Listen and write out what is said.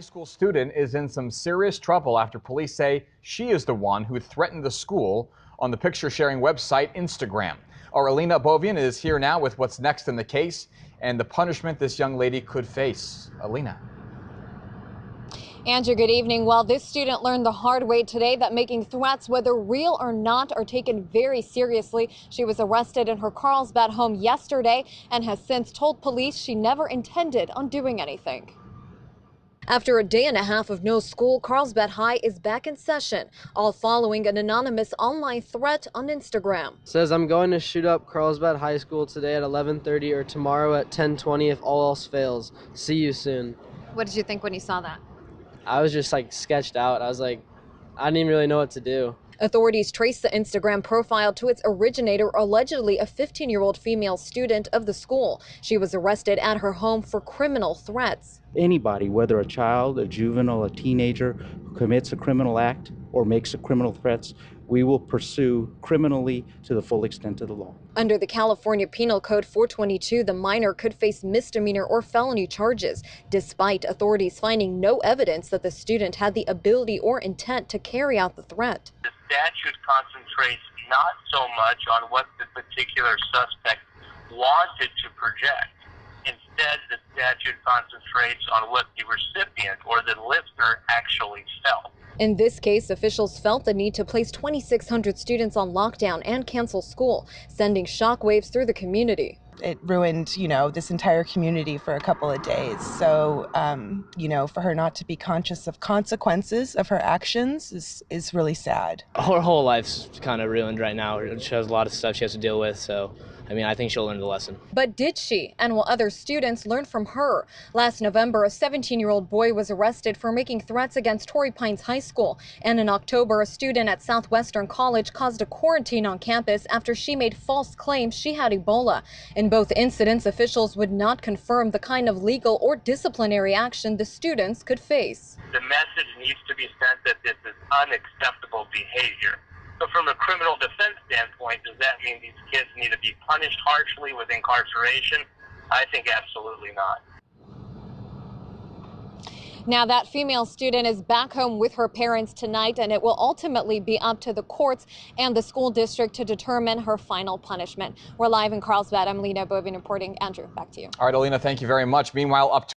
School student is in some serious trouble after police say she is the one who threatened the school on the picture sharing website Instagram. Our Alina Bovian is here now with what's next in the case and the punishment this young lady could face. Alina. Andrew, good evening. Well, this student learned the hard way today that making threats, whether real or not, are taken very seriously. She was arrested in her Carlsbad home yesterday and has since told police she never intended on doing anything. After a day and a half of no school, Carlsbad High is back in session, all following an anonymous online threat on Instagram. Says, I'm going to shoot up Carlsbad High School today at 11:30 or tomorrow at 10:20 if all else fails. See you soon. What did you think when you saw that? I was just sketched out. I didn't even really know what to do. Authorities traced the Instagram profile to its originator, allegedly a 15-year-old female student of the school. She was arrested at her home for criminal threats. Anybody, whether a child, a juvenile, a teenager, who commits a criminal act or makes criminal threats, we will pursue criminally to the full extent of the law. Under the California Penal Code 422, the minor could face misdemeanor or felony charges, despite authorities finding no evidence that the student had the ability or intent to carry out the threat. The statute concentrates not so much on what the particular suspect wanted to project. Instead, the statute concentrates on what the recipient or the listener actually felt. In this case, officials felt the need to place 2,600 students on lockdown and cancel school, sending shockwaves through the community. It ruined, this entire community for a couple of days. So, for her not to be conscious of consequences of her actions is really sad. Her whole life's kind of ruined right now. She has a lot of stuff she has to deal with, so I think she'll learn the lesson. But did she? And will other students learn from her? Last November, a 17-year-old boy was arrested for making threats against Torrey Pines High School. And in October, a student at Southwestern College caused a quarantine on campus after she made false claims she had Ebola. In both incidents, officials would not confirm the kind of legal or disciplinary action the students could face. The message needs to be sent that this is unacceptable behavior. So from a criminal defense standpoint, does that mean these kids need to be punished harshly with incarceration? I think absolutely not. Now, that female student is back home with her parents tonight, and it will ultimately be up to the courts and the school district to determine her final punishment. We're live in Carlsbad. I'm Alina Bovian reporting. Andrew, back to you. All right, Alina, thank you very much. Meanwhile, up to